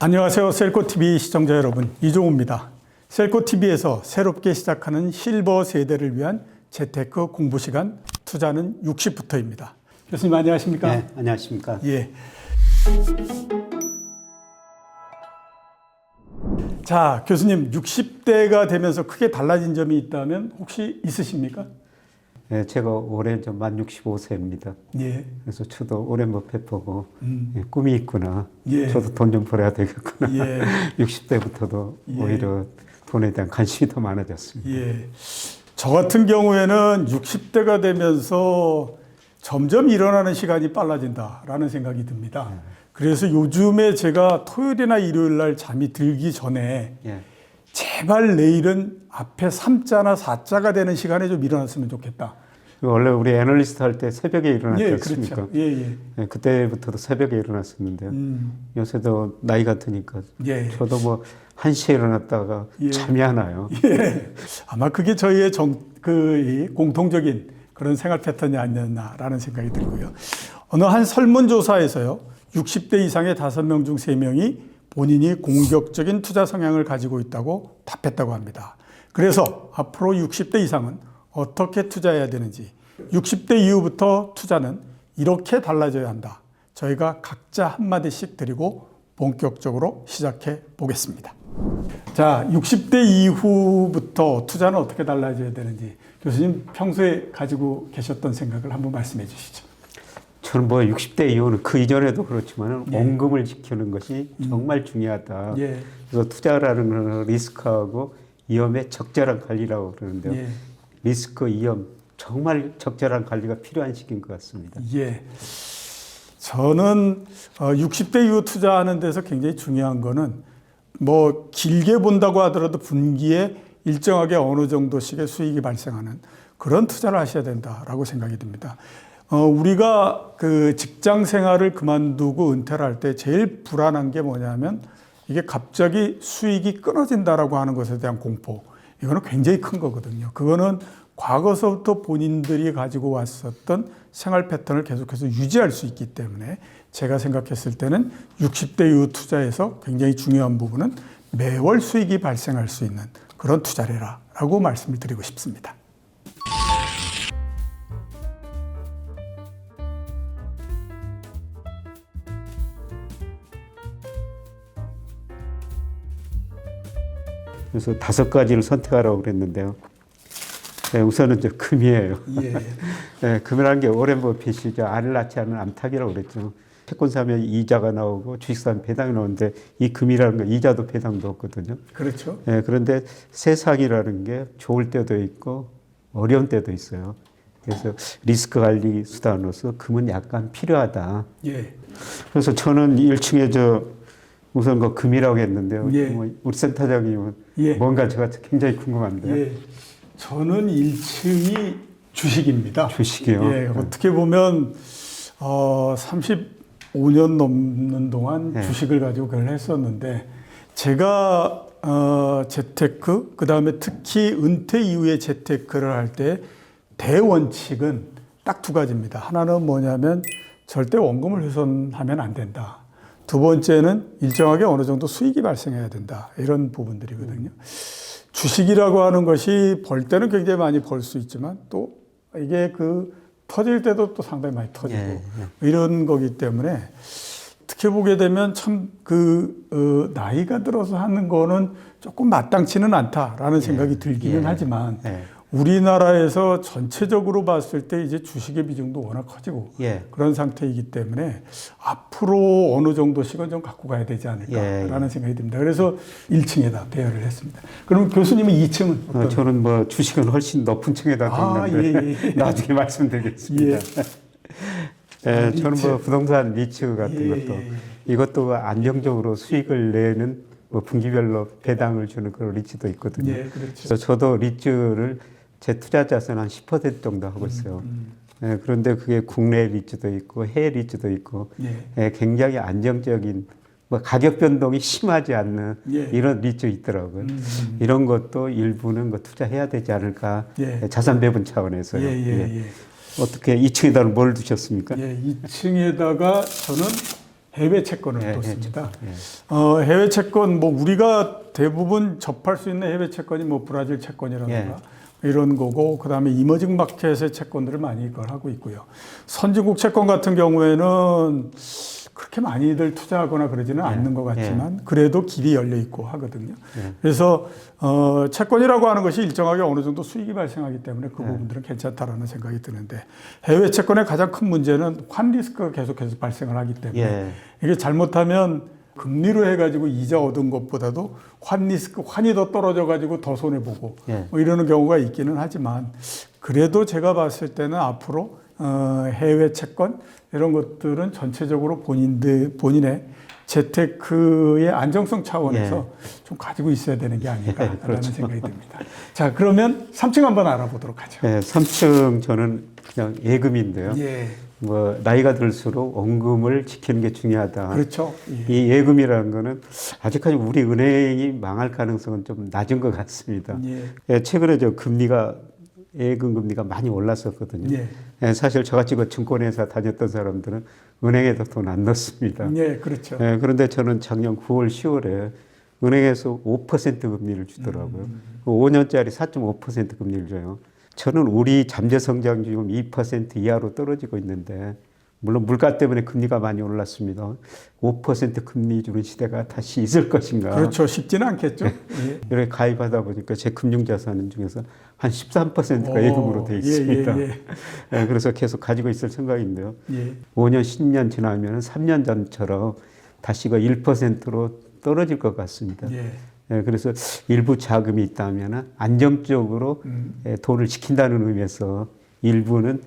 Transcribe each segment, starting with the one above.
안녕하세요. 셀코TV 시청자 여러분, 이종우입니다. 셀코TV에서 새롭게 시작하는 실버 세대를 위한 재테크 공부 시간, 투자는 60부터입니다. 교수님 안녕하십니까? 네, 안녕하십니까? 예. 자, 교수님 60대가 되면서 크게 달라진 점이 있다면 혹시 있으십니까? 네, 제가 올해 만 65세입니다. 예. 그래서 저도 오랜 버핏 보고 꿈이 있구나. 예. 저도 돈 좀 벌어야 되겠구나. 예. 60대부터도 예. 오히려 돈에 대한 관심이 더 많아졌습니다. 예. 저 같은 경우에는 60대가 되면서 점점 일어나는 시간이 빨라진다라는 생각이 듭니다. 그래서 요즘에 제가 토요일이나 일요일 날 잠이 들기 전에 예. 제발 내일은 앞에 3자나 4자가 되는 시간에 좀 일어났으면 좋겠다. 원래 우리 애널리스트 할 때 새벽에 일어났지 예, 않습니까? 그렇죠. 예, 예. 네, 그때부터도 새벽에 일어났었는데요. 요새도 나이가 드니까 예. 저도 뭐 1시에 일어났다가 예. 잠이 안 와요. 예. 아마 그게 저희의 이 공통적인 그런 생활 패턴이 아니었나라는 생각이 들고요. 어느 한 설문조사에서요, 60대 이상의 5명 중 3명이 본인이 공격적인 투자 성향을 가지고 있다고 답했다고 합니다. 그래서 앞으로 60대 이상은 어떻게 투자해야 되는지, 60대 이후부터 투자는 이렇게 달라져야 한다. 저희가 각자 한마디씩 드리고 본격적으로 시작해 보겠습니다. 자, 60대 이후부터 투자는 어떻게 달라져야 되는지 교수님 평소에 가지고 계셨던 생각을 한번 말씀해 주시죠. 저는 뭐 60대 이후는 그 이전에도 그렇지만 예. 원금을 지키는 것이 정말 중요하다. 예. 그래서 투자라는 건 리스크하고 위험의 적절한 관리라고 그러는데요. 예. 리스크, 위험 정말 적절한 관리가 필요한 시기인 것 같습니다. 예. 저는 60대 이후 투자하는 데서 굉장히 중요한 거는 뭐 길게 본다고 하더라도 분기에 일정하게 어느 정도씩의 수익이 발생하는 그런 투자를 하셔야 된다라고 생각이 듭니다. 우리가 그 직장 생활을 그만두고 은퇴를 할 때 제일 불안한 게 뭐냐면 이게 갑자기 수익이 끊어진다라고 하는 것에 대한 공포. 이거는 굉장히 큰 거거든요. 그거는 과거서부터 본인들이 가지고 왔었던 생활 패턴을 계속해서 유지할 수 있기 때문에 제가 생각했을 때는 60대 이후 투자에서 굉장히 중요한 부분은 매월 수익이 발생할 수 있는 그런 투자를 해라라고 말씀을 드리고 싶습니다. 그래서 5가지를 선택하라고 그랬는데요. 네, 우선은 저 금이에요. 예. 네, 금이라는 게 오랜 버핏이 알을 낳지 않은 암탉이라고 그랬죠. 채권 사면 이자가 나오고 주식 사면 배당이 나오는데 이 금이라는 건 이자도 배당도 없거든요. 그렇죠. 네, 그런데 세상이라는 게 좋을 때도 있고 어려운 때도 있어요. 그래서 리스크 관리 수단으로서 금은 약간 필요하다. 예. 그래서 저는 1층에 우선 그 금이라고 했는데요. 예. 뭐 우리 센터장님은 예. 뭔가 제가 굉장히 궁금한데요. 예. 저는 1층이 주식입니다. 주식이요? 예. 어떻게 보면 35년 넘는 동안 네. 주식을 가지고 그걸 했었는데 제가 재테크, 그다음에 특히 은퇴 이후에 재테크를 할 때 대원칙은 딱 2가지입니다. 하나는 뭐냐면 절대 원금을 훼손하면 안 된다. 2번째는 일정하게 어느 정도 수익이 발생해야 된다. 이런 부분들이거든요. 주식이라고 하는 것이 벌 때는 굉장히 많이 벌 수 있지만 또 이게 터질 때도 또 상당히 많이 터지고 예, 이런 거기 때문에 어떻게 보게 되면 참 나이가 들어서 하는 거는 조금 마땅치는 않다라는 생각이 들기는 하지만 우리나라에서 전체적으로 봤을 때 이제 주식의 비중도 워낙 커지고 그런 상태이기 때문에 앞으로 어느 정도씩은 좀 갖고 가야 되지 않을까라는 생각이 듭니다. 그래서 1층에다 배열을 했습니다. 그럼 교수님은 2층은 어떤? 저는 뭐 주식은 훨씬 높은 층에다 뒀는데 나중에 말씀드리겠습니다. 저는 뭐 부동산 리츠 같은 것도 이것도 안정적으로 수익을 내는 뭐 분기별로 배당을 주는 그런 리츠도 있거든요. 그렇죠. 그래서 저도 리츠를 제 투자 자산 한 10% 정도 하고 있어요. 그런데 그게 국내 리츠도 있고 해외 리츠도 있고 굉장히 안정적인 뭐 가격 변동이 심하지 않는 이런 리츠 있더라고요. 이런 것도 일부는 투자해야 되지 않을까 자산 배분 차원에서요. 예. 어떻게 2층에다가 뭘 두셨습니까? 2층에다가 저는 해외 채권을 예, 뒀습니다. 예. 해외 채권 뭐 우리가 대부분 접할 수 있는 해외 채권이 뭐 브라질 채권이라든가 예. 이런 거고, 그다음에 이머징 마켓의 채권들을 많이 이걸 하고 있고요. 선진국 채권 같은 경우에는 그렇게 많이들 투자하거나 그러지는 않는 것 같지만 그래도 길이 열려 있고 하거든요. 그래서 채권이라고 하는 것이 일정하게 어느 정도 수익이 발생하기 때문에 그 부분들은 괜찮다라는 생각이 드는데, 해외 채권의 가장 큰 문제는 환 리스크가 계속해서 발생을 하기 때문에 이게 잘못하면 금리로 해가지고 이자 얻은 것보다도 환 리스크, 환이 더 떨어져가지고 더 손해보고 뭐 이러는 경우가 있기는 하지만, 그래도 제가 봤을 때는 앞으로 해외 채권 이런 것들은 전체적으로 본인의 재테크의 안정성 차원에서 좀 가지고 있어야 되는 게 아닐까라는 그렇죠. 생각이 듭니다. 자, 그러면 3층 한번 알아보도록 하죠. 3층 저는 그냥 예금인데요. 예. 뭐 나이가 들수록 원금을 지키는 게 중요하다. 그렇죠. 예. 이 예금이라는 거는 아직까지 우리 은행이 망할 가능성은 좀 낮은 것 같습니다. 최근에 저 금리가 예금 금리가 많이 올랐었거든요. 사실 저같이 그 증권회사 다녔던 사람들은 은행에도 돈 안 넣습니다. 그렇죠. 그런데 저는 작년 9월, 10월에 은행에서 5% 금리를 주더라고요. 5년짜리 4.5% 금리를 줘요. 저는 우리 잠재 성장 지금 2% 이하로 떨어지고 있는데, 물론 물가 때문에 금리가 많이 올랐습니다. 5% 금리 주는 시대가 다시 있을 것인가? 그렇죠. 쉽지는 않겠죠. 이렇게 가입하다 보니까 제 금융자산 중에서 한 13%가 예금으로 돼 있습니다. 그래서 계속 가지고 있을 생각인데요. 5년, 10년 지나면 3년 전처럼 다시 그 1%로 떨어질 것 같습니다. 그래서 일부 자금이 있다면 안정적으로 돈을 지킨다는 의미에서 일부는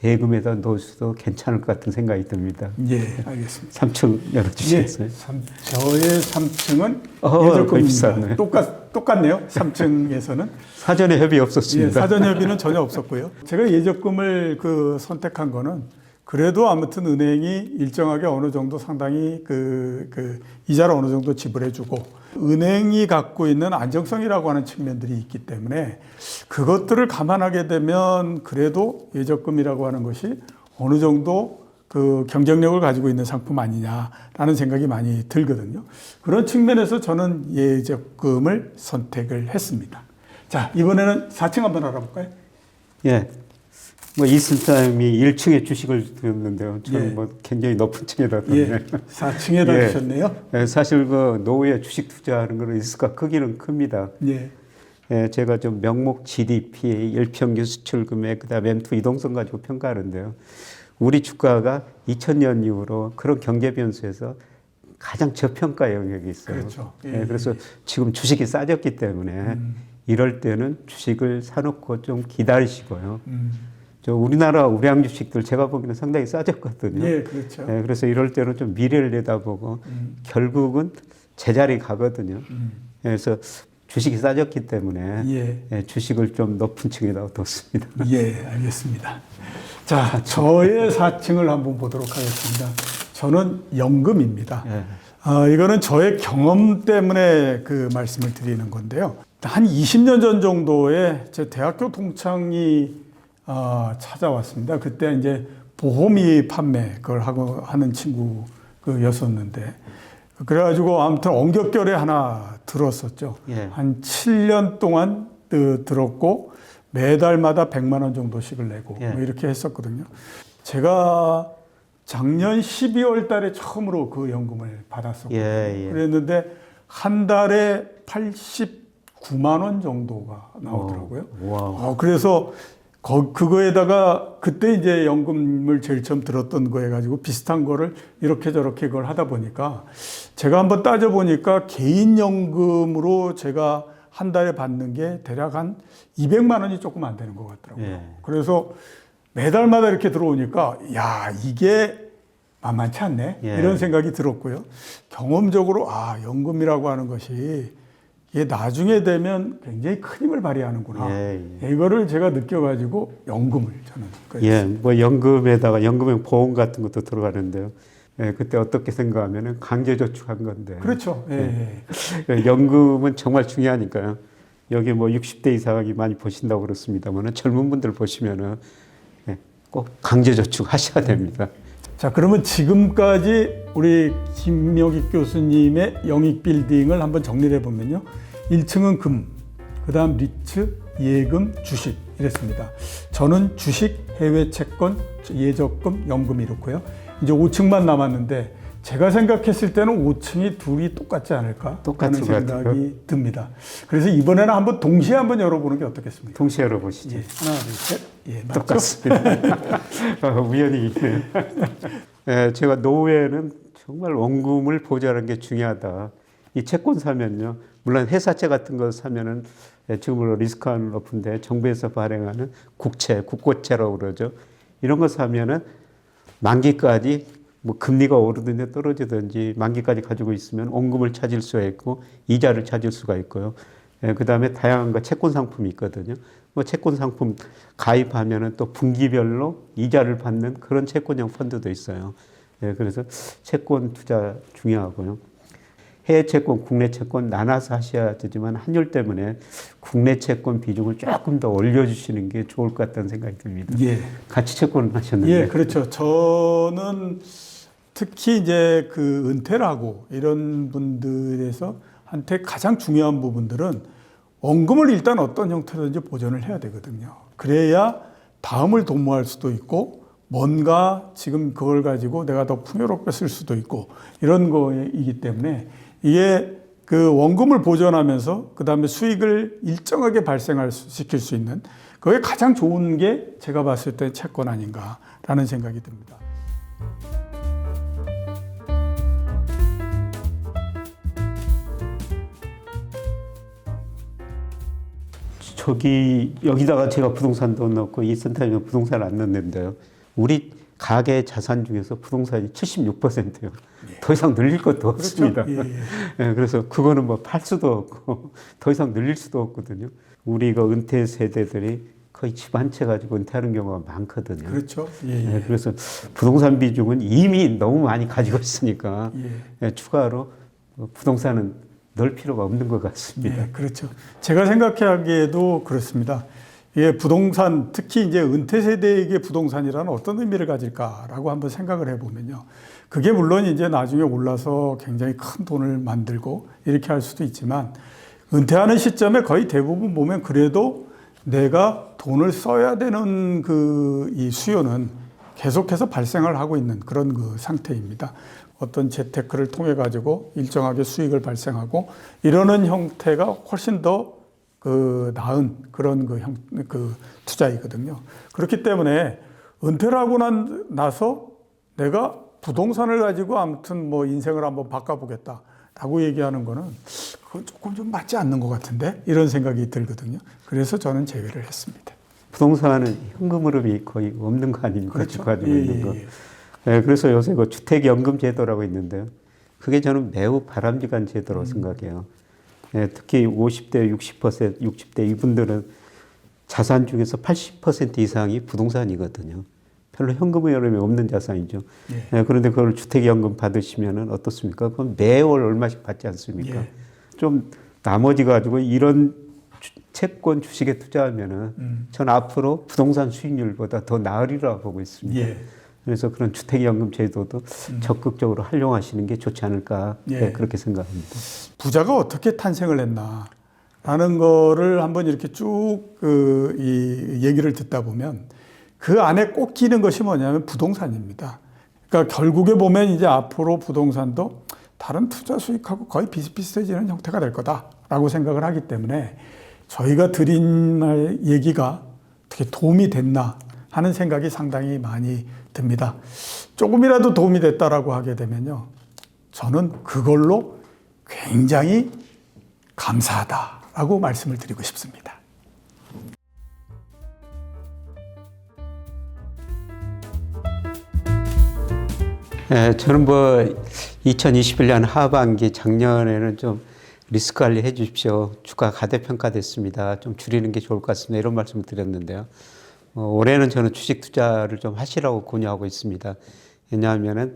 예금에다 넣을 수도 괜찮을 것 같은 생각이 듭니다. 알겠습니다. 3층 열어주시겠어요? 저의 3층은 예적금입니다. 똑같네요. 3층에서는. 사전에 협의 없었습니다. 사전 협의는 전혀 없었고요. 제가 예적금을 선택한 거는 그래도 아무튼 은행이 일정하게 어느 정도 상당히 이자를 어느 정도 지불해주고, 은행이 갖고 있는 안정성이라고 하는 측면들이 있기 때문에 그것들을 감안하게 되면 그래도 예적금이라고 하는 것이 어느 정도 그 경쟁력을 가지고 있는 상품 아니냐라는 생각이 많이 들거든요. 그런 측면에서 저는 예적금을 선택을 했습니다. 자, 이번에는 4층 한번 알아볼까요? 뭐 이슬람이 1층에 주식을 두었는데요. 저는 뭐 굉장히 높은 층에다 뒀네요. 4층에다 두셨네요. 사실 그 노후에 주식 투자하는 거는 리스크가 크기는 큽니다. 제가 좀 명목 GDP, 일평균 수출 금액, 그다음에 M2 이동성 가지고 평가하는데요. 우리 주가가 2000년 이후로 그런 경제 변수에서 가장 저평가 영역이 있어요. 그렇죠. 그래서 지금 주식이 싸졌기 때문에 이럴 때는 주식을 사놓고 좀 기다리시고요. 우리나라 우량 주식들 제가 보기에는 상당히 싸졌거든요. 그렇죠. 그래서 이럴 때는 좀 미래를 내다보고 결국은 제자리 가거든요. 그래서 주식이 싸졌기 때문에 주식을 좀 높은 층에다 뒀습니다. 알겠습니다. 자, 저의 4층을 한번 보도록 하겠습니다. 저는 연금입니다. 이거는 저의 경험 때문에 그 말씀을 드리는 건데요. 한 20년 전 정도에 제 대학교 동창이 찾아왔습니다. 그때 이제 보험이 판매 그걸 하고 하는 친구였었는데, 그래가지고 아무튼 엄격결에 하나 들었었죠. 한 7년 동안 들었고 매달마다 100만 원 정도씩을 내고 뭐 이렇게 했었거든요. 제가 작년 12월 달에 처음으로 그 연금을 받았었거든요. 그랬는데 한 달에 89만 원 정도가 나오더라고요. 그래서 그거에다가 그때 이제 연금을 제일 처음 들었던 거 해가지고 비슷한 거를 이렇게 저렇게 그걸 하다 보니까 제가 한번 따져보니까 개인연금으로 제가 한 달에 받는 게 대략 한 200만 원이 조금 안 되는 것 같더라고요. 그래서 매달마다 이렇게 들어오니까 야, 이게 만만치 않네 이런 생각이 들었고요. 경험적으로 연금이라고 하는 것이 이게 나중에 되면 굉장히 큰 힘을 발휘하는구나. 이거를 제가 느껴가지고 연금을 저는. 뭐 연금에다가 연금형 보험 같은 것도 들어가는데요. 그때 어떻게 생각하면은 강제저축한 건데. 그렇죠. 연금은 정말 중요하니까요. 여기 뭐 60대 이상이 많이 보신다고 그렇습니다만은 젊은 분들 보시면은 꼭 강제저축 하셔야 됩니다. 자, 그러면 지금까지 우리 김명익 교수님의 영익 빌딩을 한번 정리를 해보면요. 1층은 금, 그 다음 리츠, 예금, 주식 이랬습니다. 저는 주식, 해외 채권, 예적금, 연금 이렇고요. 이제 5층만 남았는데 제가 생각했을 때는 5층이 둘이 똑같지 않을까 하는 생각이 듭니다. 그래서 이번에는 한번 동시에 한번 열어보는 게 어떻겠습니까? 동시에 열어보시죠. 예, 하나, 둘, 셋. 예, 맞죠? 똑같습니다. 우연히 있네요. 예, 제가 노후에는 정말 원금을 보좌하는 게 중요하다. 이 채권 사면요. 물론 회사채 같은 거 사면은 지금으로 리스크는 높은데 정부에서 발행하는 국채, 국고채라고 그러죠. 이런 거 사면은 만기까지 뭐 금리가 오르든지 떨어지든지 만기까지 가지고 있으면 원금을 찾을 수가 있고 이자를 찾을 수가 있고요. 예, 그다음에 다양한 거 채권 상품이 있거든요. 뭐 채권 상품 가입하면은 또 분기별로 이자를 받는 그런 채권형 펀드도 있어요. 예, 그래서 채권 투자 중요하고요. 해외 채권, 국내 채권 나눠서 하셔야 되지만 환율 때문에 국내 채권 비중을 조금 더 올려주시는 게 좋을 것 같다는 생각이 듭니다. 예. 같이 채권을 하셨는데. 예, 그렇죠. 저는 특히 이제 그 은퇴를 하고 이런 분들에서 한테 가장 중요한 부분들은 원금을 일단 어떤 형태로든지 보존을 해야 되거든요. 그래야 다음을 도모할 수도 있고 뭔가 지금 그걸 가지고 내가 더 풍요롭게 쓸 수도 있고 이런 거이기 때문에 이게 그 원금을 보존하면서 그 다음에 수익을 일정하게 발생시킬 수 있는 그게 가장 좋은 게 제가 봤을 때 채권 아닌가라는 생각이 듭니다. 여기다가 제가 부동산도 넣고 이 센터에 부동산을 안 넣는데요. 우리 가계 자산 중에서 부동산이 76%예요. 예. 더 이상 늘릴 것도 없습니다. 그렇죠? 예, 예. 예, 그래서 그거는 뭐 팔 수도 없고 더 이상 늘릴 수도 없거든요. 우리 그 은퇴 세대들이 거의 집 한 채 가지고 은퇴하는 경우가 많거든요. 그렇죠. 예, 예. 예, 그래서 부동산 비중은 이미 너무 많이 가지고 있으니까 예, 추가로 부동산은 넣을 필요가 없는 것 같습니다. 네, 그렇죠. 제가 생각하기에도 그렇습니다. 예, 부동산, 특히 이제 은퇴 세대에게 부동산이라는 어떤 의미를 가질까라고 한번 생각을 해보면요. 그게 물론 이제 나중에 올라서 굉장히 큰 돈을 만들고 이렇게 할 수도 있지만 은퇴하는 시점에 거의 대부분 보면 그래도 내가 돈을 써야 되는 이 수요는 계속해서 발생을 하고 있는 그런 그 상태입니다. 어떤 재테크를 통해 가지고 일정하게 수익을 발생하고 이러는 형태가 훨씬 더 나은 그런 그 투자이거든요. 그렇기 때문에 은퇴를 하고 나서 내가 부동산을 가지고 아무튼 뭐 인생을 한번 바꿔보겠다라고 얘기하는 거는 그건 조금 좀 맞지 않는 것 같은데 이런 생각이 들거든요. 그래서 저는 제외를 했습니다. 부동산은 현금 흐름이 거의 없는 거 아닙니까? 그렇죠. 가지고 있는 거. 예, 그래서 요새 그 주택연금 제도라고 있는데요. 그게 저는 매우 바람직한 제도라고 생각해요. 예, 특히 50대, 60대 이분들은 자산 중에서 80% 이상이 부동산이거든요. 별로 현금 흐름이 없는 자산이죠. 예. 예, 그런데 그걸 주택연금 받으시면 어떻습니까? 그럼 매월 얼마씩 받지 않습니까? 예. 좀 나머지 가지고 이런 채권 주식에 투자하면은 전 앞으로 부동산 수익률보다 더 나으리라고 보고 있습니다. 예. 그래서 그런 주택연금 제도도 적극적으로 활용하시는 게 좋지 않을까 예. 그렇게 생각합니다. 부자가 어떻게 탄생을 했나라는 거를 한번 이렇게 쭉 이 얘기를 듣다 보면 그 안에 꼭 끼는 것이 뭐냐면 부동산입니다. 그러니까 결국에 보면 이제 앞으로 부동산도 다른 투자 수익하고 거의 비슷비슷해지는 형태가 될 거다라고 생각을 하기 때문에 저희가 드린 얘기가 어떻게 도움이 됐나 하는 생각이 상당히 많이 듭니다. 조금이라도 도움이 됐다라고 하게 되면요. 저는 그걸로 굉장히 감사하다라고 말씀을 드리고 싶습니다. 네, 저는 뭐 2021년 하반기 작년에는 좀 리스크 관리 해 주십시오. 주가 가대평가됐습니다. 좀 줄이는 게 좋을 것 같습니다. 이런 말씀을 드렸는데요. 올해는 저는 주식 투자를 좀 하시라고 권유하고 있습니다. 왜냐하면은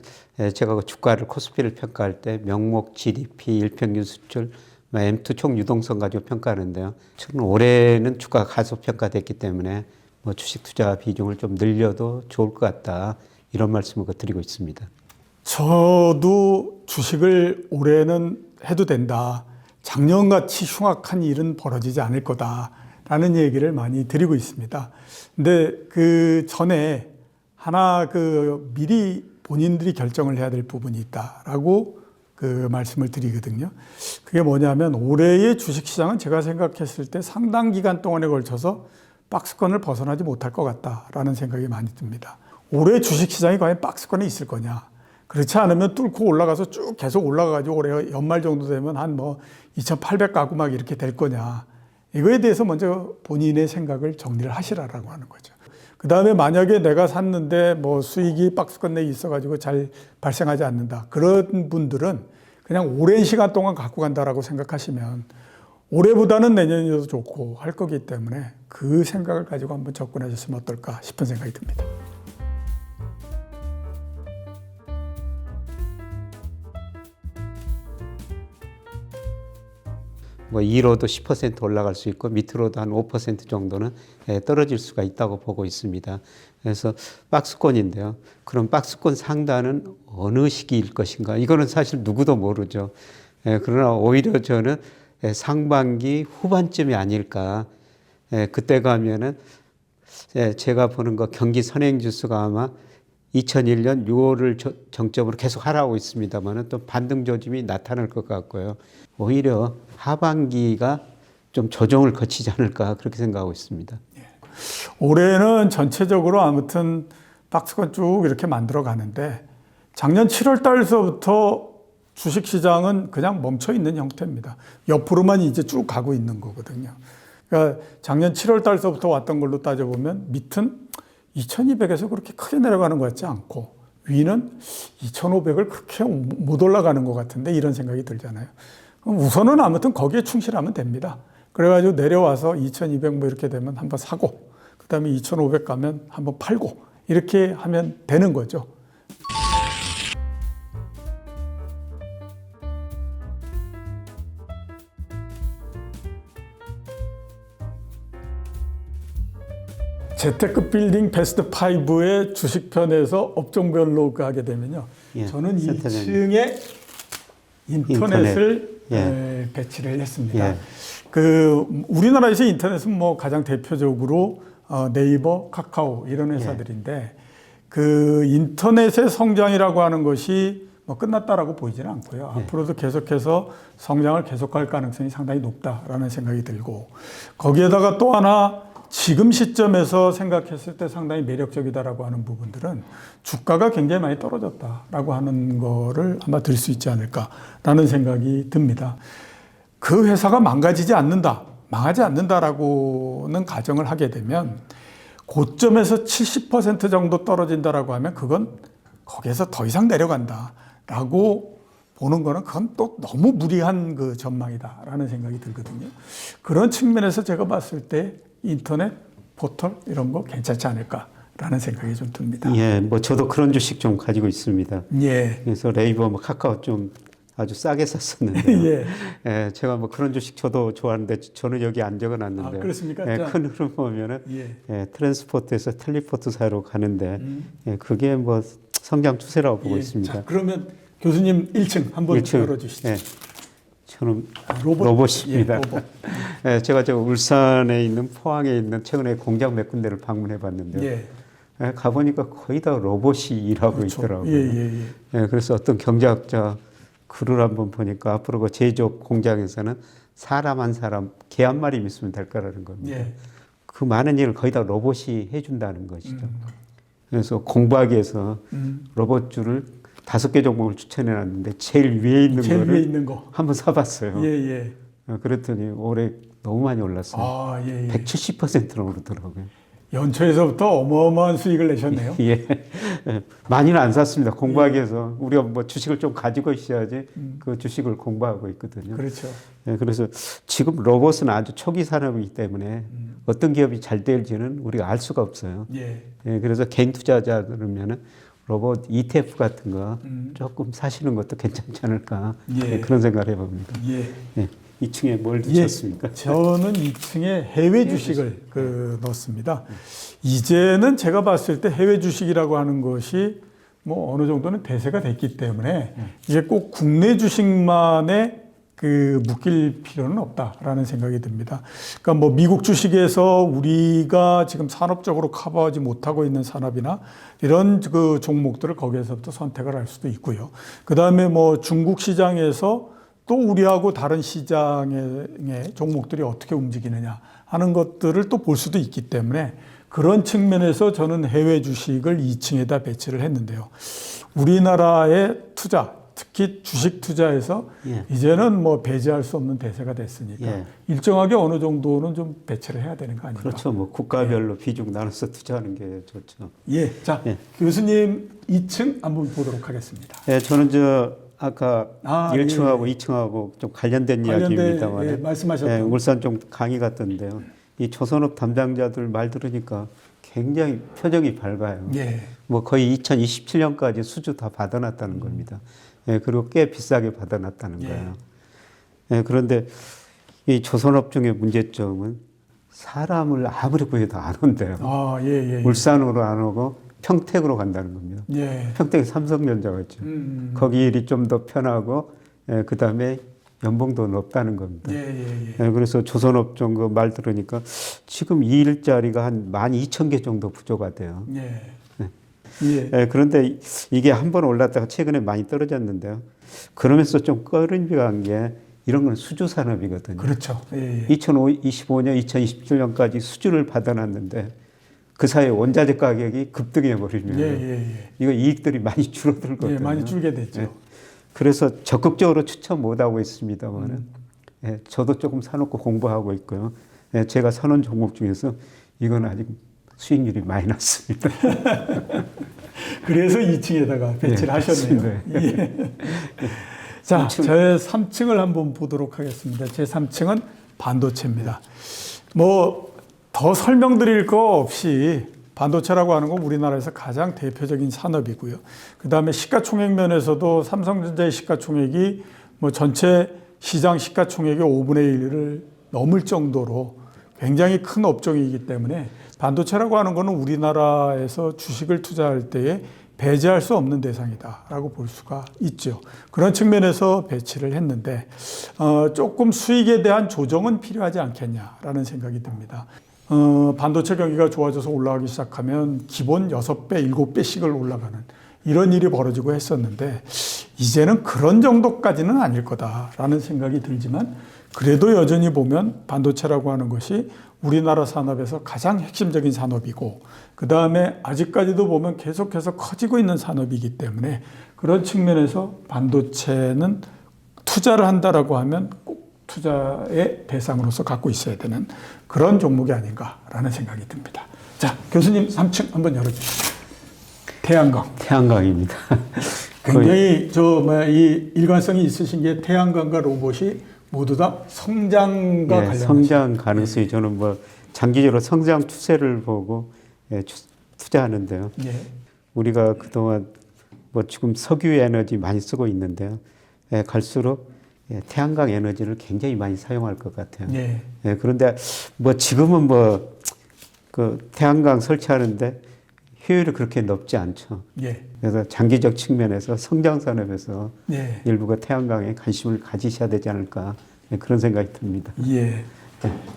제가 그 주가를 코스피를 평가할 때 명목 GDP, 일평균 수출, M2 총 유동성 가지고 평가하는데요. 저는 올해는 주가가 가속 평가됐기 때문에 뭐 주식 투자 비중을 좀 늘려도 좋을 것 같다. 이런 말씀을 드리고 있습니다. 저도 주식을 올해는 해도 된다. 작년같이 흉악한 일은 벌어지지 않을 거다라는 얘기를 많이 드리고 있습니다. 근데 그 전에 하나 미리 본인들이 결정을 해야 될 부분이 있다라고 그 말씀을 드리거든요. 그게 뭐냐면 올해의 주식시장은 제가 생각했을 때 상당 기간 동안에 걸쳐서 박스권을 벗어나지 못할 것 같다라는 생각이 많이 듭니다. 올해 주식시장이 과연 박스권에 있을 거냐? 그렇지 않으면 뚫고 올라가서 쭉 계속 올라가가지고 올해 연말 정도 되면 한 2,800 가구 막 이렇게 될 거냐? 이거에 대해서 먼저 본인의 생각을 정리를 하시라라고 하는 거죠. 그 다음에 만약에 내가 샀는데 수익이 박스권 내에 있어가지고 잘 발생하지 않는다. 그런 분들은 그냥 오랜 시간 동안 갖고 간다라고 생각하시면 올해보다는 내년이 더 좋고 할 거기 때문에 그 생각을 가지고 한번 접근하셨으면 어떨까 싶은 생각이 듭니다. 뭐 2로도 10% 올라갈 수 있고 밑으로도 한 5% 정도는 떨어질 수가 있다고 보고 있습니다. 그래서 박스권인데요. 그럼 박스권 상단은 어느 시기일 것인가? 이거는 사실 누구도 모르죠. 그러나 오히려 저는 상반기 후반쯤이 아닐까. 그때 가면은 제가 보는 거 경기 선행지수가 아마 2001년 6월을 정점으로 계속 하락하고 있습니다만 또 반등 조짐이 나타날 것 같고요. 오히려 하반기가 좀 조정을 거치지 않을까 그렇게 생각하고 있습니다. 올해는 전체적으로 아무튼 박스권 쭉 이렇게 만들어 가는데 작년 7월 달서부터 주식시장은 그냥 멈춰 있는 형태입니다. 옆으로만 이제 쭉 가고 있는 거거든요. 그러니까 작년 7월 달서부터 왔던 걸로 따져보면 밑은 2200에서 그렇게 크게 내려가는 것 같지 않고 위는 2500을 그렇게 못 올라가는 것 같은데 이런 생각이 들잖아요. 그럼 우선은 아무튼 거기에 충실하면 됩니다. 그래가지고 내려와서 2200 이렇게 되면 한번 사고 그 다음에 2500 가면 한번 팔고 이렇게 하면 되는 거죠. 재테크 빌딩 베스트 5의 주식편에서 업종별로 가게 되면요. 저는 2층에 인터넷을 배치를 했습니다. 우리나라에서 인터넷은 가장 대표적으로 네이버, 카카오 이런 회사들인데 그 인터넷의 성장이라고 하는 것이 끝났다라고 보이지는 않고요. 앞으로도 계속해서 성장을 계속할 가능성이 상당히 높다라는 생각이 들고 거기에다가 또 하나 지금 시점에서 생각했을 때 상당히 매력적이다라고 하는 부분들은 주가가 굉장히 많이 떨어졌다라고 하는 거를 아마 들 수 있지 않을까라는 생각이 듭니다. 그 회사가 망가지지 않는다, 망하지 않는다라고는 가정을 하게 되면 고점에서 70% 정도 떨어진다라고 하면 그건 거기에서 더 이상 내려간다라고 보는 거는 그건 또 너무 무리한 그 전망이다라는 생각이 들거든요. 그런 측면에서 제가 봤을 때 인터넷, 포털 이런 거 괜찮지 않을까라는 생각이 좀 듭니다. 저도 그런 주식 좀 가지고 있습니다. 그래서 네이버, 카카오 좀 아주 싸게 샀었는데, 제가 그런 주식 저도 좋아하는데 저는 여기 안 적어놨는데, 그렇습니까? 큰 흐름 보면은 트랜스포트에서 텔리포트 사이로 가는데, 그게 성장 추세라고 보고 있습니다. 자, 그러면 교수님 1층 한번 열어주시죠. 저는 로봇입니다. 로봇. 제가 울산에 있는 포항에 있는 최근에 공장 몇 군데를 방문해 봤는데요. 가보니까 거의 다 로봇이 일하고 있더라고요. 그래서 어떤 경제학자 글을 한번 보니까 앞으로 그 제조업 공장에서는 사람 한 사람, 개 한 마리 있으면 될 거라는 겁니다. 그 많은 일을 거의 다 로봇이 해준다는 것이죠. 그래서 공부하기 위해서 로봇줄을 5개 종목을 추천해 놨는데 제일 위에 있는 거를 한번 사봤어요. 그랬더니 올해 너무 많이 올랐어요. 170%나 오르더라고요. 연초에서부터 어마어마한 수익을 내셨네요. 많이는 안 샀습니다. 공부하기 위해서 우리가 주식을 좀 가지고 있어야지 그 주식을 공부하고 있거든요. 그렇죠. 그래서 지금 로봇은 아주 초기 산업이기 때문에 어떤 기업이 잘 될지는 우리가 알 수가 없어요. 그래서 개인 투자자들이면은 로봇 ETF 같은 거 조금 사시는 것도 괜찮지 않을까 그런 생각을 해봅니다. 2층에 뭘 넣으셨습니까? 저는 2층에 해외 주식을 넣었습니다. 이제는 제가 봤을 때 해외 주식이라고 하는 것이 뭐 어느 정도는 대세가 됐기 때문에 이게 꼭 국내 주식만에 묶일 필요는 없다라는 생각이 듭니다. 그러니까 뭐 미국 주식에서 우리가 지금 산업적으로 커버하지 못하고 있는 산업이나 이런 그 종목들을 거기에서부터 선택을 할 수도 있고요. 그 다음에 뭐 중국 시장에서 또 우리하고 다른 시장의 종목들이 어떻게 움직이느냐 하는 것들을 또 볼 수도 있기 때문에 그런 측면에서 저는 해외 주식을 2층에다 배치를 했는데요. 우리나라의 투자, 특히 주식 투자에서 예. 이제는 뭐 배제할 수 없는 대세가 됐으니까 예. 일정하게 어느 정도는 좀 배치를 해야 되는 거 아닙니까? 그렇죠. 뭐 국가별로 비중 나눠서 투자하는 게 좋죠. 예. 자, 예. 교수님 2층 한번 보도록 하겠습니다. 예, 저는 아까 1층하고 예. 2층하고 좀 관련된 이야기입니다만 예, 말씀하셨던 울산 좀 강의 갔던데요. 이 조선업 담당자들 말 들으니까 굉장히 표정이 밝아요. 예. 뭐 거의 2027년까지 수주 다 받아놨다는 겁니다. 예, 그리고 꽤 비싸게 받아놨다는 거예요. 예, 그런데 이 조선업 중의 문제점은 사람을 아무리 구해도 안 온대요. 예. 울산으로 안 오고 평택으로 간다는 겁니다. 예. 평택에 삼성전자가 있죠. 거기 일이 좀 더 편하고, 예, 그 다음에 연봉도 높다는 겁니다. 예. 예, 그래서 조선업종 그 말 들으니까 지금 이 일자리가 한 12,000개 정도 부족가 돼요. 예. 예, 그런데 이게 한번 올랐다가 최근에 많이 떨어졌는데요. 그러면서 좀 꺼림직한 게 이런 건 수주 산업이거든요. 그렇죠. 예. 2025년, 2027년까지 수주를 받아놨는데 그 사이에 원자재 가격이 급등해 버리면 이거 이익들이 많이 줄어들거든요. 예, 많이 줄게 됐죠. 예. 그래서 적극적으로 추천 못 하고 있습니다만은 예, 저도 조금 사놓고 공부하고 있고요. 예, 제가 사놓은 종목 중에서 이건 아직 수익률이 많이 났습니다. 그래서 2층에다가 배치를 하셨네요. 예. 자, 3층. 저의 3층을 한번 보도록 하겠습니다. 제 3층은 반도체입니다. 뭐 더 설명드릴 거 없이 반도체라고 하는 건 우리나라에서 가장 대표적인 산업이고요. 그 다음에 시가총액 면에서도 삼성전자의 시가총액이 뭐 전체 시장 시가총액의 5분의 1을 넘을 정도로 굉장히 큰 업종이기 때문에 반도체라고 하는 것은 우리나라에서 주식을 투자할 때에 배제할 수 없는 대상이다라고 볼 수가 있죠. 그런 측면에서 배치를 했는데 조금 수익에 대한 조정은 필요하지 않겠냐라는 생각이 듭니다. 반도체 경기가 좋아져서 올라가기 시작하면 기본 6배, 7배씩을 올라가는 이런 일이 벌어지고 했었는데 이제는 그런 정도까지는 아닐 거다라는 생각이 들지만 그래도 여전히 보면 반도체라고 하는 것이 우리나라 산업에서 가장 핵심적인 산업이고 그 다음에 아직까지도 보면 계속해서 커지고 있는 산업이기 때문에 그런 측면에서 반도체는 투자를 한다라고 하면 꼭 투자의 대상으로서 갖고 있어야 되는 그런 종목이 아닌가라는 생각이 듭니다. 자, 교수님 3층 한번 열어주시죠. 태양광. 태양광입니다. 굉장히 이 일관성이 있으신 게 태양광과 로봇이 모두 다 성장과 관련된 성장 가능성이 저는 뭐 장기적으로 성장 추세를 보고 투자하는데요. 예. 우리가 그동안 뭐 지금 석유 에너지 많이 쓰고 있는데요. 갈수록 태양광 에너지를 굉장히 많이 사용할 것 같아요. 예. 그런데 뭐 지금은 뭐 그 태양광 설치하는데 효율이 그렇게 높지 않죠. 예. 그래서 장기적 측면에서 성장 산업에서 예. 일부가 태양광에 관심을 가지셔야 되지 않을까 그런 생각이 듭니다. 예.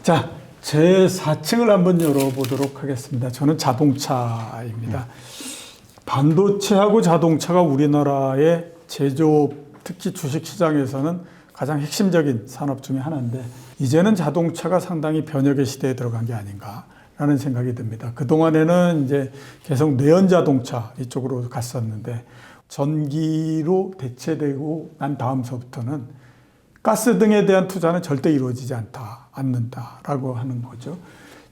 자, 제 4층을 한번 열어보도록 하겠습니다. 저는 자동차입니다. 반도체하고 자동차가 우리나라의 제조업, 특히 주식시장에서는 가장 핵심적인 산업 중에 하나인데 이제는 자동차가 상당히 변혁의 시대에 들어간 게 아닌가라는 생각이 듭니다. 그동안에는 이제 계속 내연 자동차 이쪽으로 갔었는데 전기로 대체되고 난 다음서부터는 가스 등에 대한 투자는 절대 이루어지지 않는다라고 하는 거죠.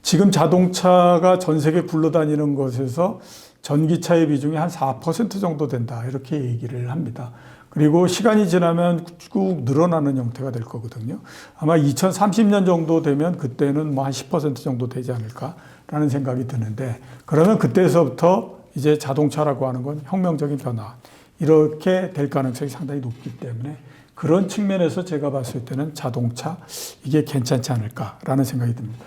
지금 자동차가 전 세계 굴러다니는 것에서 전기차의 비중이 한 4% 정도 된다 이렇게 얘기를 합니다. 그리고 시간이 지나면 쭉 늘어나는 형태가 될 거거든요. 아마 2030년 정도 되면 그때는 뭐 한 10% 정도 되지 않을까라는 생각이 드는데 그러면 그때서부터 이제 자동차라고 하는 건 혁명적인 변화 이렇게 될 가능성이 상당히 높기 때문에 그런 측면에서 제가 봤을 때는 자동차 이게 괜찮지 않을까라는 생각이 듭니다.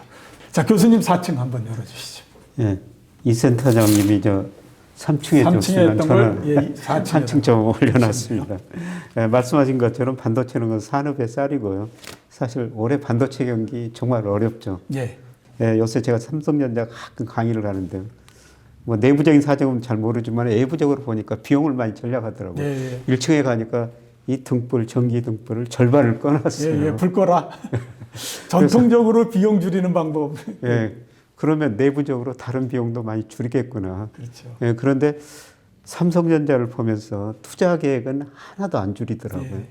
자, 교수님 4층 한번 열어주시죠. 이 센터장님이 3층에 3층에 줬으면 했던 저는 걸 예, 4층에 3층 좀 올려놨습니다. 예, 말씀하신 것처럼 반도체는 산업의 쌀이고요. 사실 올해 반도체 경기 정말 어렵죠. 예. 예, 요새 제가 삼성전자 가끔 강의를 하는데 뭐 내부적인 사정은 잘 모르지만 외부적으로 보니까 비용을 많이 절약하더라고요. 예, 1층에 가니까 이 등불, 전기 등불을 절반을 꺼놨어요. 예, 불 꺼라. 전통적으로 비용 줄이는 방법. 예, 그러면 내부적으로 다른 비용도 많이 줄이겠구나. 그렇죠. 예, 그런데 삼성전자를 보면서 투자 계획은 하나도 안 줄이더라고요. 예.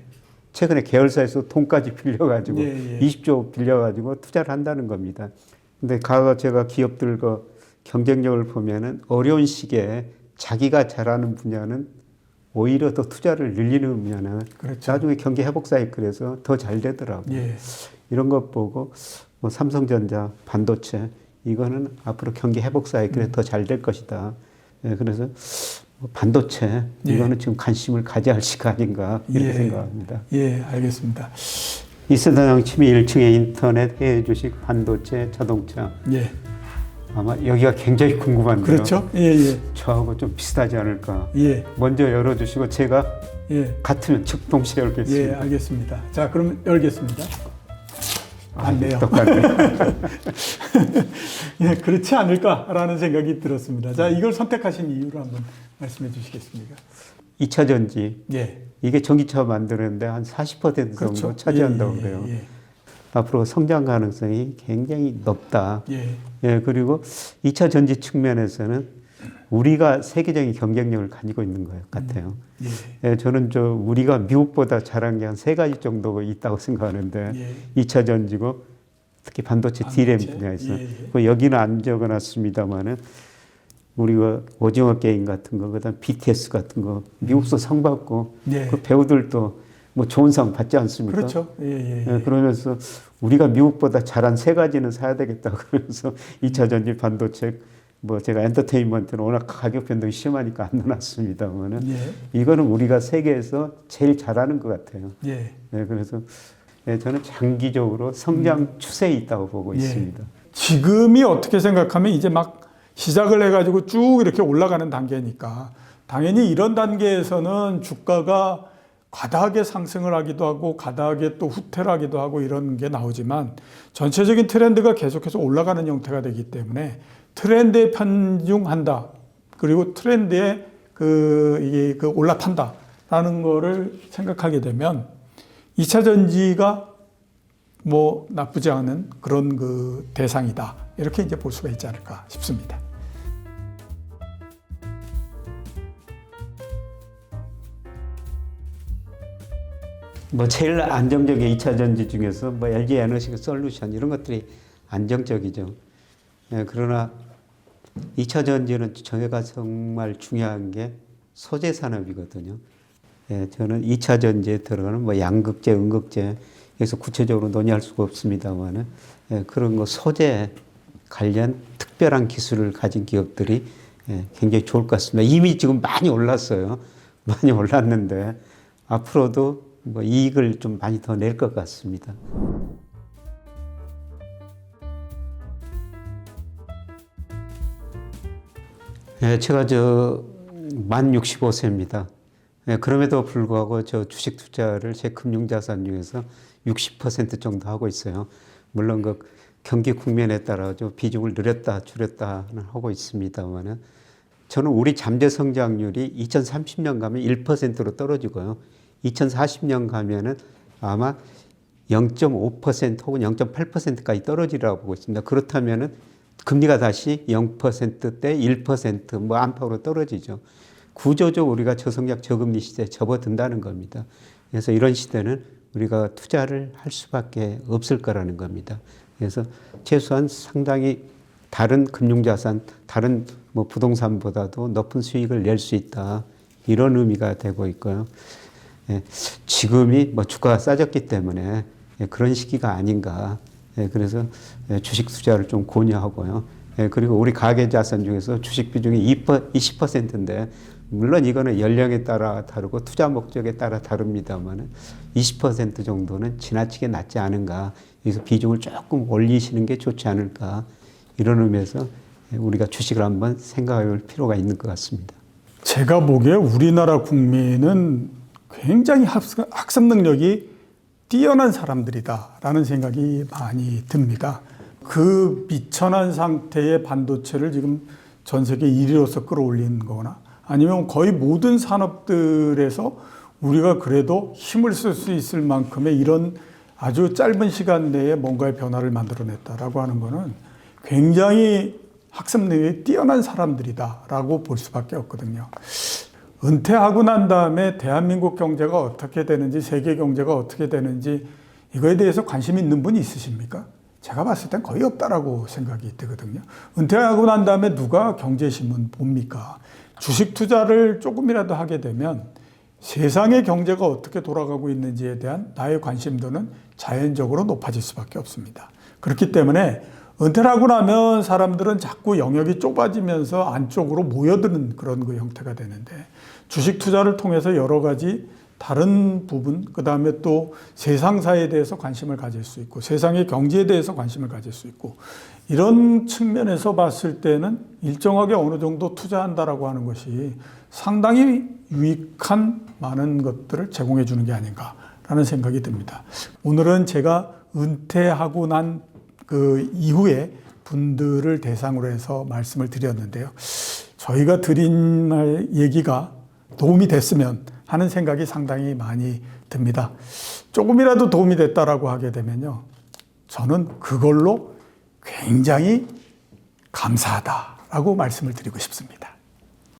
최근에 계열사에서 돈까지 빌려가지고 예, 예. 20조 빌려가지고 투자를 한다는 겁니다. 근데 과거 제가 기업들과 경쟁력을 보면은 어려운 시기에 자기가 잘하는 분야는 오히려 더 투자를 늘리는 분야는 그렇죠. 나중에 경기 회복 사이클에서 더 잘 되더라고요. 예. 이런 것 보고 뭐 삼성전자, 반도체 이거는 앞으로 경기 회복 사이클에 더 잘 될 것이다. 예, 그래서 뭐 반도체 이거는 지금 관심을 가져야 할 시간인가 이렇게 생각합니다. 예, 알겠습니다. 이세다장 침이 1층에 인터넷, 해외 주식, 반도체, 자동차. 예. 아마 여기가 굉장히 궁금한데요. 그렇죠. 예, 예. 저하고 좀 비슷하지 않을까. 예. 먼저 열어주시고 제가 예. 같으면 즉 동시에 열겠습니다. 예, 알겠습니다. 자, 그럼 열겠습니다. 안 돼요. 똑같네. 예, 그렇지 않을까라는 생각이 들었습니다. 자, 이걸 선택하신 이유를 한번 말씀해 주시겠습니까? 2차 전지. 예. 이게 전기차 만드는데 한 40% 정도 그렇죠. 차지한다고 예, 예, 그래요. 예. 앞으로 성장 가능성이 굉장히 높다. 예. 예, 그리고 2차 전지 측면에서는 우리가 세계적인 경쟁력을 가지고 있는 것 같아요. 예. 예, 저는 우리가 미국보다 잘한 게 한 3가지 정도 있다고 생각하는데 예. 2차 전지고 특히 반도체 D램 분야에서 예, 예. 그 여기는 안 적어놨습니다만은 우리가 오징어 게임 같은 거, 그다음 BTS 같은 거 미국서 상 받고 예. 그 배우들도 뭐 좋은 상 받지 않습니까? 그렇죠. 예, 예, 예. 예, 그러면서 우리가 미국보다 잘한 3가지는 사야 되겠다 그러면서 2차 전지 반도체 뭐 제가 엔터테인먼트는 워낙 가격 변동이 심하니까 안 넣어놨습니다만은 예. 이거는 우리가 세계에서 제일 잘하는 것 같아요. 예. 예, 그래서 예, 저는 장기적으로 성장 추세에 있다고 보고 예. 있습니다. 지금이 어떻게 생각하면 이제 막 시작을 해가지고 쭉 이렇게 올라가는 단계니까 당연히 이런 단계에서는 주가가 과다하게 상승을 하기도 하고 과다하게 또 후퇴를 하기도 하고 이런 게 나오지만 전체적인 트렌드가 계속해서 올라가는 형태가 되기 때문에 트렌드에 편중한다. 그리고 트렌드에 이게 올라탄다라는 거를 생각하게 되면 2차 전지가 뭐 나쁘지 않은 그런 그 대상이다. 이렇게 이제 볼 수가 있지 않을까 싶습니다. 뭐 제일 안정적인 2차 전지 중에서 뭐 LG 에너지 솔루션 이런 것들이 안정적이죠. 예, 그러나 2차 전지는 저희가 정말 중요한 게 소재 산업이거든요. 예, 저는 2차 전지에 들어가는 뭐 양극재, 음극재 여기서 구체적으로 논의할 수가 없습니다만은 예, 그런 거 소재 관련 특별한 기술을 가진 기업들이 예, 굉장히 좋을 것 같습니다. 이미 지금 많이 올랐어요. 많이 올랐는데 앞으로도 뭐 이익을 좀 많이 더 낼 것 같습니다. 예, 제가 만 65세입니다. 예, 그럼에도 불구하고 저 주식 투자를 제 금융자산 중에서 60% 정도 하고 있어요. 물론 그 경기 국면에 따라 좀 비중을 늘렸다 줄였다는 하고 있습니다만은 저는 우리 잠재 성장률이 2030년 가면 1%로 떨어지고요. 2040년 가면은 아마 0.5% 혹은 0.8%까지 떨어지라고 보고 있습니다. 그렇다면은 금리가 다시 0%대 1% 뭐 안팎으로 떨어지죠. 구조적으로 우리가 저성장 저금리 시대에 접어든다는 겁니다. 그래서 이런 시대는 우리가 투자를 할 수밖에 없을 거라는 겁니다. 그래서 최소한 상당히 다른 금융자산, 다른 뭐 부동산보다도 높은 수익을 낼 수 있다. 이런 의미가 되고 있고요. 예, 지금이 뭐 주가가 싸졌기 때문에 예, 그런 시기가 아닌가. 예, 그래서 예, 주식 투자를 좀 권유하고요. 예, 그리고 우리 가계자산 중에서 주식 비중이 20%인데 물론 이거는 연령에 따라 다르고 투자 목적에 따라 다릅니다만 20% 정도는 지나치게 낮지 않은가. 여기서 비중을 조금 올리시는 게 좋지 않을까. 이런 의미에서 우리가 주식을 한번 생각해 볼 필요가 있는 것 같습니다. 제가 보기에 우리나라 국민은 굉장히 학습 능력이 뛰어난 사람들이다라는 생각이 많이 듭니다. 그 미천한 상태의 반도체를 지금 전 세계 1위로서 끌어올린 거나 아니면 거의 모든 산업들에서 우리가 그래도 힘을 쓸 수 있을 만큼의 이런 아주 짧은 시간 내에 뭔가의 변화를 만들어냈다라고 하는 거는 굉장히 학습 능력이 뛰어난 사람들이다라고 볼 수밖에 없거든요. 은퇴하고 난 다음에 대한민국 경제가 어떻게 되는지, 세계 경제가 어떻게 되는지 이거에 대해서 관심 있는 분이 있으십니까? 제가 봤을 땐 거의 없다라고 생각이 되거든요. 은퇴하고 난 다음에 누가 경제신문 봅니까? 주식 투자를 조금이라도 하게 되면 세상의 경제가 어떻게 돌아가고 있는지에 대한 나의 관심도는 자연적으로 높아질 수밖에 없습니다. 그렇기 때문에 은퇴를 하고 나면 사람들은 자꾸 영역이 좁아지면서 안쪽으로 모여드는 그런 그 형태가 되는데 주식 투자를 통해서 여러 가지 다른 부분, 그 다음에 또 세상사에 대해서 관심을 가질 수 있고 세상의 경제에 대해서 관심을 가질 수 있고 이런 측면에서 봤을 때는 일정하게 어느 정도 투자한다라고 하는 것이 상당히 유익한 많은 것들을 제공해 주는 게 아닌가라는 생각이 듭니다. 오늘은 제가 은퇴하고 난 그 이후에 분들을 대상으로 해서 말씀을 드렸는데요. 저희가 드린 말 얘기가 도움이 됐으면 하는 생각이 상당히 많이 듭니다. 조금이라도 도움이 됐다라고 하게 되면요. 저는 그걸로 굉장히 감사하다라고 말씀을 드리고 싶습니다.